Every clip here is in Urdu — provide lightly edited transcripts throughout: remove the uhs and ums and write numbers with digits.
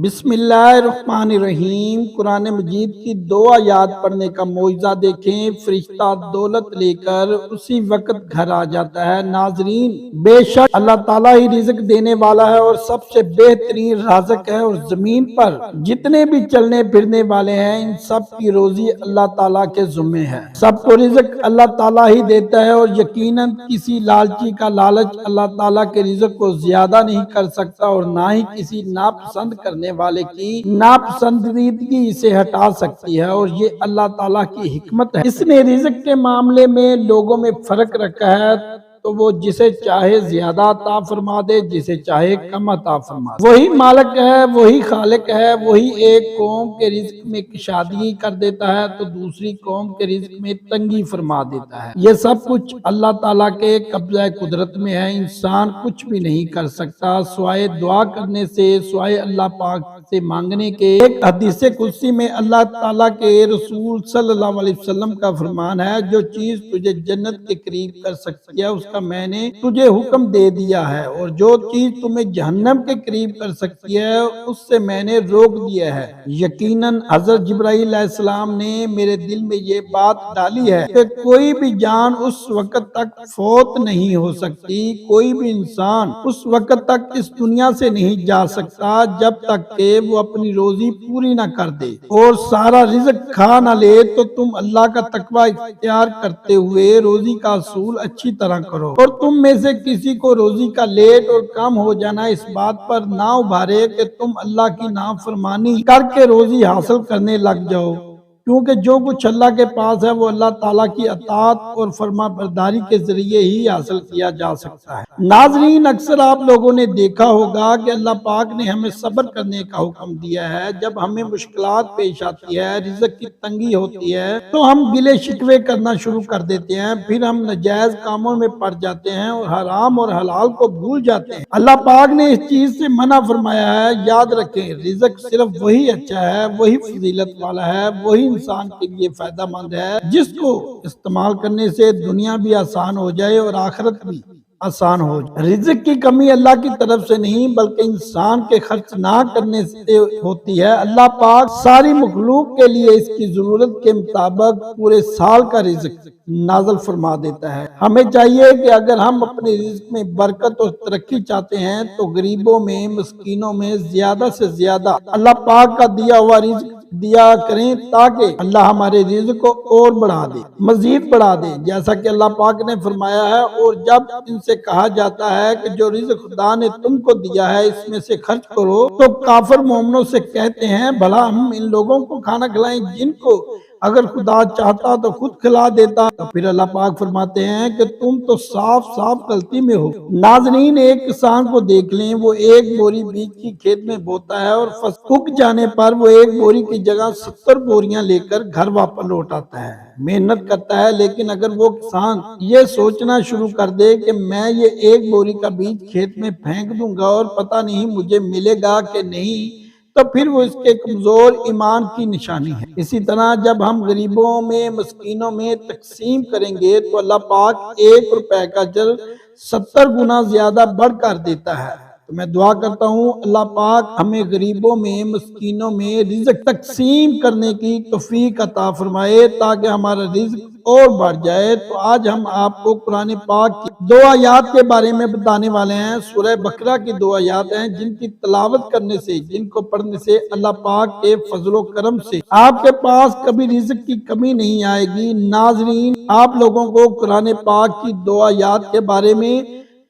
بسم اللہ الرحمن الرحیم۔ قرآن مجید کی 2 آیات پڑھنے کا معجزہ دیکھیں۔ فرشتہ دولت لے کر اسی وقت گھر آ جاتا ہے۔ ناظرین، بے شک اللہ تعالیٰ ہی رزق دینے والا ہے اور سب سے بہترین رازق ہے، اور زمین پر جتنے بھی چلنے پھرنے والے ہیں ان سب کی روزی اللہ تعالیٰ کے ذمے ہے۔ سب کو رزق اللہ تعالیٰ ہی دیتا ہے، اور یقیناً کسی لالچی کا لالچ اللہ تعالیٰ کے رزق کو زیادہ نہیں کر سکتا، اور نہ ہی کسی ناپسند کرنے والے کی ناپسندیدگی اسے ہٹا سکتی ہے، اور یہ اللہ تعالیٰ کی حکمت ہے۔ اس نے رزق کے معاملے میں لوگوں میں فرق رکھا ہے، تو وہ جسے چاہے زیادہ عطا فرما دے، جسے چاہے کم عطا فرما دے۔ وہی مالک ہے، وہی خالق ہے، وہی ایک قوم کے رزق میں کشادگی کر دیتا ہے تو دوسری قوم کے رزق میں تنگی فرما دیتا ہے۔ یہ سب کچھ اللہ تعالیٰ کے قبضہ قدرت میں ہے۔ انسان کچھ بھی نہیں کر سکتا سوائے دعا کرنے سے، سوائے اللہ پاک سے مانگنے کے۔ ایک حدیث قدسی میں اللہ تعالیٰ کے رسول صلی اللہ علیہ وسلم کا فرمان ہے، جو چیز تجھے جنت کے قریب کر سکتی ہے اس کا میں نے تجھے حکم دے دیا ہے، اور جو چیز تمہیں جہنم کے قریب کر سکتی ہے اس سے میں نے روک دیا ہے۔ یقیناً حضرت جبرائیل علیہ السلام نے میرے دل میں یہ بات ڈالی ہے کہ کوئی بھی جان اس وقت تک فوت نہیں ہو سکتی، کوئی بھی انسان اس وقت تک اس دنیا سے نہیں جا سکتا جب تک کہ وہ اپنی روزی پوری نہ کر دے، اور سارا رزق کھا نہ لے۔ تو تم اللہ کا تقوی اختیار کرتے ہوئے روزی کا اصول اچھی طرح کرو، اور تم میں سے کسی کو روزی کا لیٹ اور کم ہو جانا اس بات پر نہ ابھارے کہ تم اللہ کی نافرمانی کر کے روزی حاصل کرنے لگ جاؤ، کیونکہ جو کچھ اللہ کے پاس ہے وہ اللہ تعالیٰ کی اطاعت اور فرما برداری کے ذریعے ہی حاصل کیا جا سکتا ہے۔ ناظرین، اکثر آپ لوگوں نے دیکھا ہوگا کہ اللہ پاک نے ہمیں صبر کرنے کا حکم دیا ہے۔ جب ہمیں مشکلات پیش آتی ہے، رزق کی تنگی ہوتی ہے، تو ہم گلے شکوے کرنا شروع کر دیتے ہیں، پھر ہم ناجائز کاموں میں پڑ جاتے ہیں اور حرام اور حلال کو بھول جاتے ہیں۔ اللہ پاک نے اس چیز سے منع فرمایا ہے۔ یاد رکھیں، رزق صرف وہی اچھا ہے، وہی فضیلت والا ہے، وہی انسان کے لیے فائدہ مند ہے جس کو استعمال کرنے سے دنیا بھی آسان ہو جائے اور آخرت بھی آسان ہو جائے۔ رزق کی کمی اللہ کی طرف سے نہیں بلکہ انسان کے خرچ نہ کرنے سے ہوتی ہے۔ اللہ پاک ساری مخلوق کے لیے اس کی ضرورت کے مطابق پورے سال کا رزق نازل فرما دیتا ہے۔ ہمیں چاہیے کہ اگر ہم اپنے رزق میں برکت اور ترقی چاہتے ہیں تو غریبوں میں، مسکینوں میں زیادہ سے زیادہ اللہ پاک کا دیا ہوا رزق دیا کریں، تاکہ اللہ ہمارے رزق کو اور بڑھا دے، مزید بڑھا دے، جیسا کہ اللہ پاک نے فرمایا ہے۔ اور جب ان سے کہا جاتا ہے کہ جو رزق خدا نے تم کو دیا ہے اس میں سے خرچ کرو، تو کافر مومنوں سے کہتے ہیں بھلا ہم ان لوگوں کو کھانا کھلائیں جن کو اگر خدا چاہتا تو خود کھلا دیتا۔ تو پھر اللہ پاک فرماتے ہیں کہ تم تو صاف صاف غلطی میں ہو۔ ناظرین، ایک کسان کو دیکھ لیں، وہ ایک بوری بیج کی کھیت میں بوتا ہے اور فصل اگ جانے پر وہ ایک بوری کی جگہ 70 بوریاں لے کر گھر واپس لوٹ آتا ہے، محنت کرتا ہے۔ لیکن اگر وہ کسان یہ سوچنا شروع کر دے کہ میں یہ ایک بوری کا بیج کھیت میں پھینک دوں گا اور پتہ نہیں مجھے ملے گا کہ نہیں، تو پھر وہ اس کے کمزور ایمان کی نشانی ہے۔ اسی طرح جب ہم غریبوں میں، مسکینوں میں تقسیم کریں گے تو اللہ پاک 1 روپے کا اجر 70 گنا زیادہ بڑھ کر دیتا ہے۔ تو میں دعا کرتا ہوں اللہ پاک ہمیں غریبوں میں، مسکینوں میں رزق تقسیم کرنے کی توفیق عطا فرمائے تاکہ ہمارا رزق اور بڑھ جائے۔ تو آج ہم آپ کو قرآن پاک کی 2 آیات کے بارے میں بتانے والے ہیں۔ سورہ بقرہ کی 2 آیات ہیں جن کی تلاوت کرنے سے، جن کو پڑھنے سے اللہ پاک کے فضل و کرم سے آپ کے پاس کبھی رزق کی کمی نہیں آئے گی۔ ناظرین، آپ لوگوں کو قرآن پاک کی 2 آیات کے بارے میں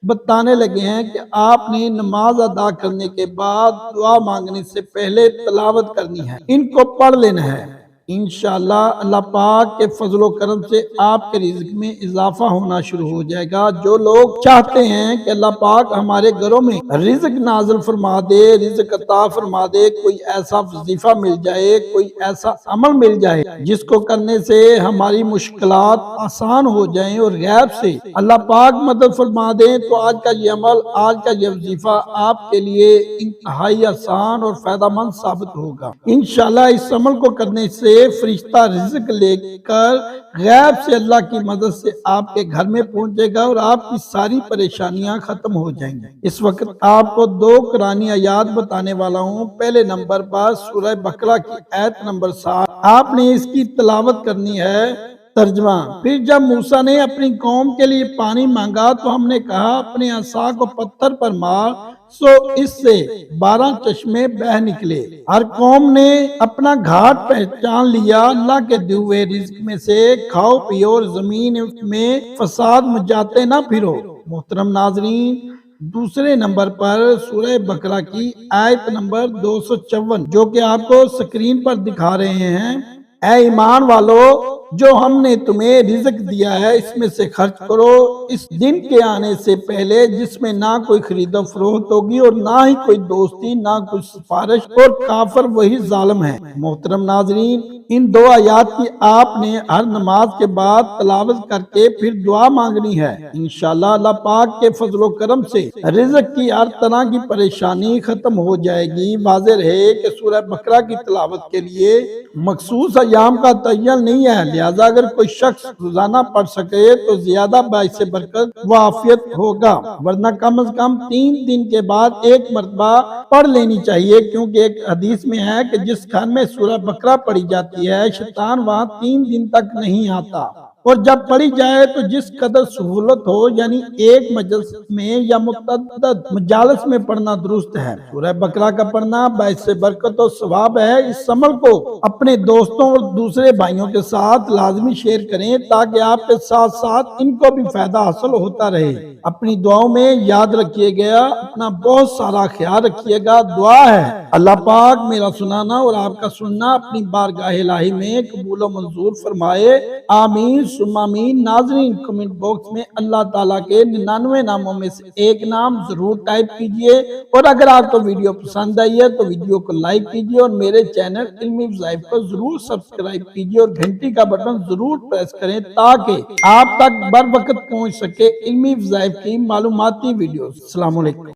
بتانے لگے ہیں کہ آپ نے نماز ادا کرنے کے بعد دعا مانگنے سے پہلے تلاوت کرنی ہے، ان کو پڑھ لینا ہے۔ انشاءاللہ اللہ پاک کے فضل و کرم سے آپ کے رزق میں اضافہ ہونا شروع ہو جائے گا۔ جو لوگ چاہتے ہیں کہ اللہ پاک ہمارے گھروں میں رزق نازل فرما دے، رزق عطا فرما دے، کوئی ایسا وظیفہ مل جائے، کوئی ایسا عمل مل جائے جس کو کرنے سے ہماری مشکلات آسان ہو جائیں اور غیب سے اللہ پاک مدد فرما دیں، تو آج کا یہ عمل، آج کا یہ وظیفہ آپ کے لیے انتہائی آسان اور فائدہ مند ثابت ہوگا۔ انشاءاللہ اس عمل کو کرنے سے فرشتہ رزق لے کر غیب سے اللہ کی مدد سے آپ کے گھر میں پہنچے گا اور آپ کی ساری پریشانیاں ختم ہو جائیں گی۔ اس وقت آپ کو 2 قرآنی آیات بتانے والا ہوں۔ پہلے نمبر پر سورہ بقرہ کی آیت نمبر 7، آپ نے اس کی تلاوت کرنی ہے۔ ترجمہ: پھر جب موسیٰ نے اپنی قوم کے لیے پانی مانگا تو ہم نے کہا اپنے عصا کو پتھر پر مار، سو اس سے 12 چشمے بہہ نکلے۔ ہر قوم نے اپنا گھاٹ پہچان لیا۔ اللہ کے دیے ہوئے رزق میں سے کھاؤ پیو اور زمین میں فساد مچاتے نہ پھرو۔ محترم ناظرین، دوسرے نمبر پر سورہ بقرہ کی آیت نمبر 254 جو کہ آپ کو سکرین پر دکھا رہے ہیں: اے ایمان والو، جو ہم نے تمہیں رزق دیا ہے اس میں سے خرچ کرو اس دن کے آنے سے پہلے جس میں نہ کوئی خرید و فروخت ہوگی اور نہ ہی کوئی دوستی، نہ کوئی سفارش، اور کافر وہی ظالم ہے۔ محترم ناظرین، ان 2 آیات کی آپ نے ہر نماز کے بعد تلاوت کر کے پھر دعا مانگنی ہے۔ انشاءاللہ اللہ پاک کے فضل و کرم سے رزق کی ہر طرح کی پریشانی ختم ہو جائے گی۔ واضح رہے کہ سورہ بقرہ کی تلاوت کے لیے مخصوص ایام کا تعین نہیں ہے، لہذا اگر کوئی شخص روزانہ پڑھ سکے تو زیادہ باعث برکت و عافیت ہوگا، ورنہ کم از کم 3 دن کے بعد ایک مرتبہ پڑھ لینی چاہیے، کیونکہ ایک حدیث میں ہے کہ جس گھر میں سورہ بقرہ پڑھی جاتی ہے شیطان وہاں 3 دن تک نہیں آتا، اور جب پڑھی جائے تو جس قدر سہولت ہو، یعنی ایک مجلس میں یا متعدد مجالس میں پڑھنا درست ہے۔ سورہ بقرہ کا پڑھنا باعث برکت و ثواب ہے۔ اس عمل کو اپنے دوستوں اور دوسرے بھائیوں کے ساتھ لازمی شیئر کریں تاکہ آپ کے ساتھ ساتھ ان کو بھی فائدہ حاصل ہوتا رہے۔ اپنی دعاؤں میں یاد رکھیے گا، اپنا بہت سارا خیال رکھیے گا۔ دعا ہے اللہ پاک میرا سنانا اور آپ کا سننا اپنی بارگاہ الہی میں قبول و منظور فرمائے، آمین ثم آمین۔ ناظرین، کمنٹ باکس میں اللہ تعالیٰ کے 99 ناموں میں سے ایک نام ضرور ٹائپ کیجئے، اور اگر آپ کو ویڈیو پسند آئی ہے تو ویڈیو کو لائک کیجئے اور میرے چینل علمی وظائف کو ضرور سبسکرائب کیجئے اور گھنٹی کا بٹن ضرور پریس کریں تاکہ آپ تک بر وقت پہنچ سکے علمی وظائف کی معلوماتی ویڈیوز۔ السلام علیکم۔